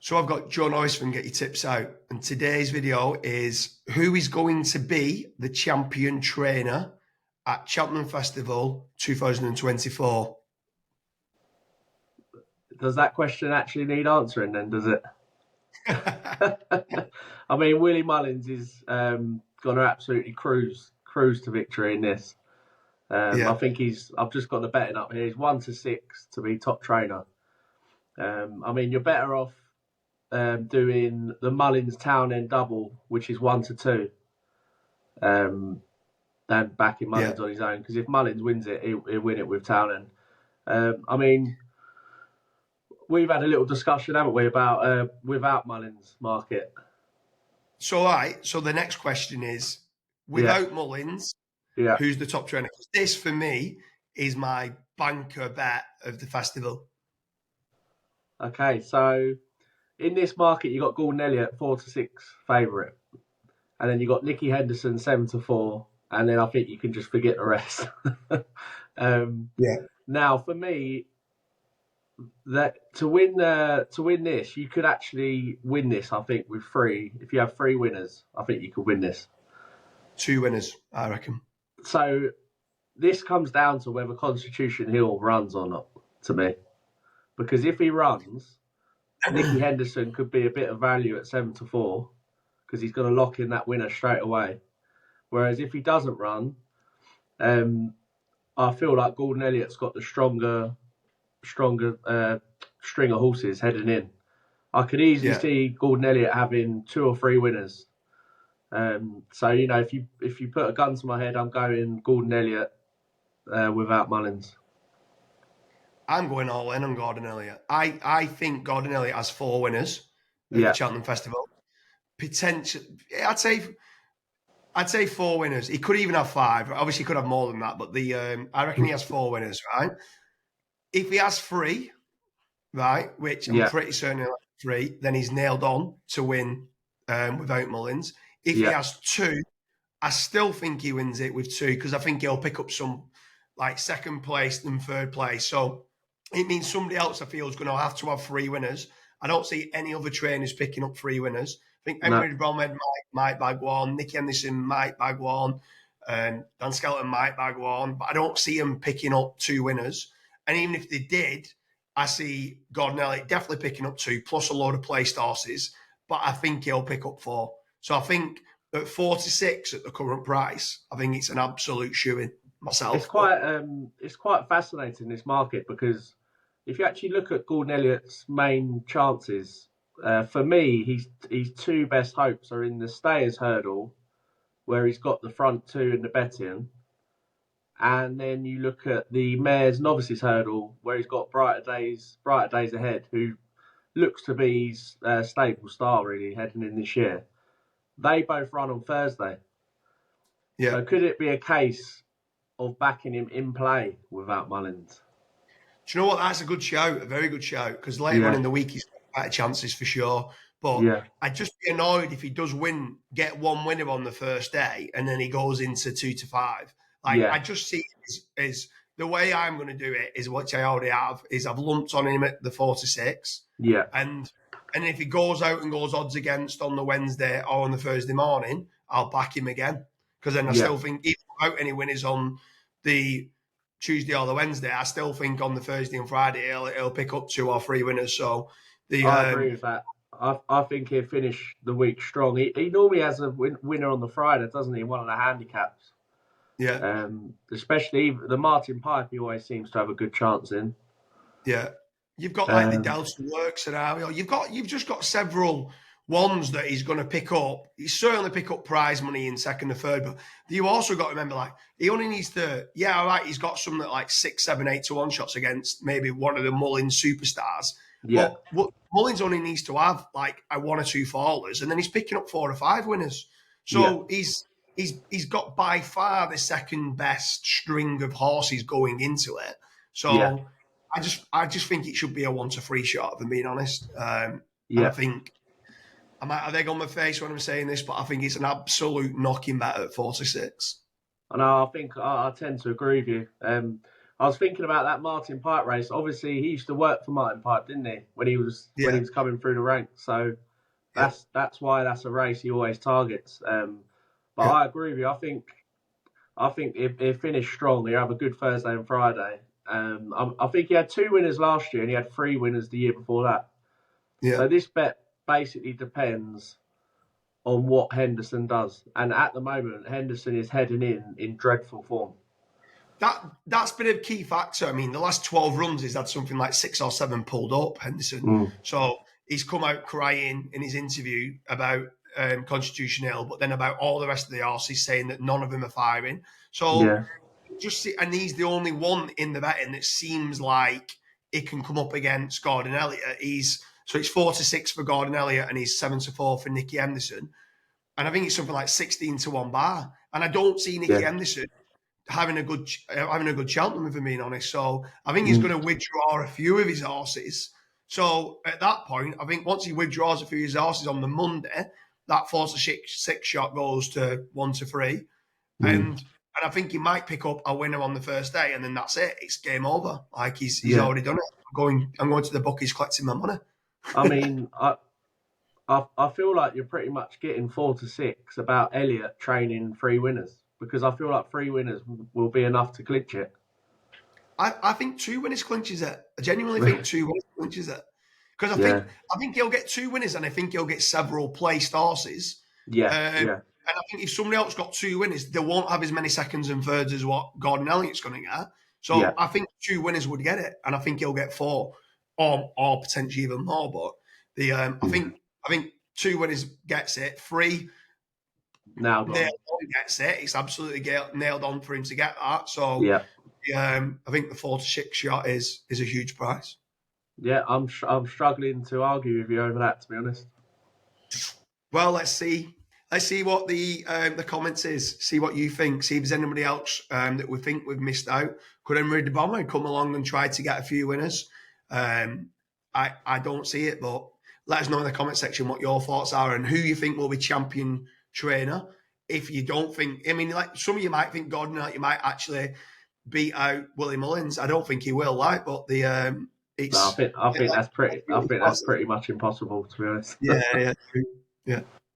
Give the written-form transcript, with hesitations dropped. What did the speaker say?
So I've got Joe Norris from Get Your Tips Out, and today's video is who is going to be the champion trainer at Cheltenham Festival 2024. Does that question actually need answering then, does it? I mean, Willie Mullins is going to absolutely cruise to victory in this. I think I've just got the betting up here. He's 1-6 to be top trainer. I mean, you're better off doing the Mullins Townend double, which is 1-2, than backing Mullins on his own. Because if Mullins wins it, he'll win it with Townend. I mean, we've had a little discussion, haven't we, about without Mullins market. So, so the next question is, without Mullins, who's the top trainer? This, for me, is my banker bet of the festival. Okay, so in this market, you got Gordon Elliott 4-6 favourite, and then you got Nicky Henderson 7-4, and then I think you can just forget the rest. Now, for me, that to win this, you could actually win this. I think with three, if you have three winners, I think you could win this. 2 winners, I reckon. So this comes down to whether Constitution Hill runs or not, to me, because if he runs, Nicky Henderson could be a bit of value at 7-4 because he's going to lock in that winner straight away. Whereas if he doesn't run, I feel like Gordon Elliott's got the stronger string of horses heading in. I could easily see Gordon Elliott having 2 or 3 winners. So you know, if you put a gun to my head, I'm going Gordon Elliott without Mullins. I'm going all in on Gordon Elliott. I think Gordon Elliott has 4 winners at the Cheltenham Festival. Potential, I'd say 4 winners. He could even have 5. Obviously, he could have more than that, but I reckon he has 4 winners, right? If he has 3, right, which I'm pretty certain he'll have 3, then he's nailed on to win without Mullins. If he has 2, I still think he wins it with 2 because I think he'll pick up some like 2nd place and 3rd place. So it means somebody else I feel is going to have 3 winners. I don't see any other trainers picking up 3 winners. I think Emery Bromhead might bag 1, Nick Henderson might bag 1, Dan Skelton might bag 1, but I don't see him picking up 2 winners. And even if they did, I see Gordon Elliott definitely picking up 2, plus a load of placed horses, but I think he'll pick up 4. So I think at 4-6 at the current price, I think it's an absolute shoo-in myself. It's quite fascinating, this market, because if you actually look at Gordon Elliott's main chances, for me, his 2 best hopes are in the Stayers Hurdle, where he's got the front 2 in the betting, and then you look at the Mares Novices Hurdle, where he's got Brighter Days Ahead, who looks to be his stable star really heading in this year. They both run on Thursday. Yeah. So could it be a case of backing him in play without Mullins? Do you know what? That's a good shout, a very good shout, because later on in the week he's got better chances for sure. But I'd just be annoyed if he does get 1 winner on the first day and then he goes into 2-5. I just see it as the way I'm going to do it is what I already have, is I've lumped on him at the 4-6. Yeah. And if he goes out and goes odds against on the Wednesday or on the Thursday morning, I'll back him again. Because then I still think, even without any winners on the Tuesday or the Wednesday, I still think on the Thursday and Friday he'll pick up 2 or 3 winners. So I agree with that. I think he'll finish the week strong. He normally has a winner on the Friday, doesn't he? One of the handicaps. Yeah. Especially the Martin Pipe, he always seems to have a good chance in. Yeah. You've got like the Delta Work scenario. You've just got several ones that he's going to pick up. He's certainly pick up prize money in 2nd or 3rd, but you also got to remember, like, he only needs to, he's got some that like 6, 7, 8 to 1 shots against maybe one of the Mullins superstars. Yeah. But Mullins only needs to have like a 1 or 2 fallers, and then he's picking up 4 or 5 winners. So he's got by far the 2nd best string of horses going into it. So I just think it should be a 1-3 shot, if I'm being honest. And I think I might have egg on my face when I'm saying this, but I think it's an absolute knocking bet at 4-6. I know. I think I tend to agree with you. I was thinking about that Martin Pipe race. Obviously, he used to work for Martin Pipe, didn't he? When he was coming through the ranks. So that's why that's a race he always targets. But I agree with you. I think if he finished strong, he'll have a good Thursday and Friday. I think he had 2 winners last year, and he had 3 winners the year before that. Yeah. So this bet basically depends on what Henderson does. And at the moment, Henderson is heading in dreadful form. That's been a key factor. I mean, the last 12 runs, he's had something like 6 or 7 pulled up, Henderson. So he's come out crying in his interview about Constitution Hill, but then about all the rest of the horses, saying that none of them are firing. So just see, and he's the only one in the betting that seems like it can come up against Gordon Elliott. It's 4-6 for Gordon Elliott, and he's 7-4 for Nicky Henderson. And I think it's something like 16-1 bar. And I don't see Nicky Henderson having a good Cheltenham, if I'm being honest. So I think he's going to withdraw a few of his horses. So at that point, I think once he withdraws a few of his horses on the Monday, that 4-6 shot goes to 1-3. And I think he might pick up a winner on the first day, and then that's it. It's game over. Like he's already done it. I'm going to the bookies collecting my money. I mean, I feel like you're pretty much getting 4-6 about Elliott training 3 winners, because I feel like 3 winners will be enough to clinch it. I think 2 winners clinches it. I genuinely think 2 winners clinches it. Because I think he'll get 2 winners, and I think he'll get several placed horses. And I think if somebody else got 2 winners, they won't have as many seconds and thirds as what Gordon Elliott's going to get. So I think 2 winners would get it, and I think he'll get 4 or potentially even more. But I think 2 winners gets it. 3 now gets it. It's absolutely nailed on for him to get that. So I think the 4-6 shot is a huge price. Yeah, I'm struggling to argue with you over that, to be honest. Well, let's see. Let's see what the comments is. See what you think. See if there's anybody else that we think we've missed out. Could Emery de Bomber come along and try to get a few winners? I don't see it, but let us know in the comment section what your thoughts are and who you think will be champion trainer. If you don't think, I mean, like some of you might think Gordon, like you might actually beat out Willie Mullins. I don't think he will, like, but I think that's pretty much impossible, to be honest. Yeah.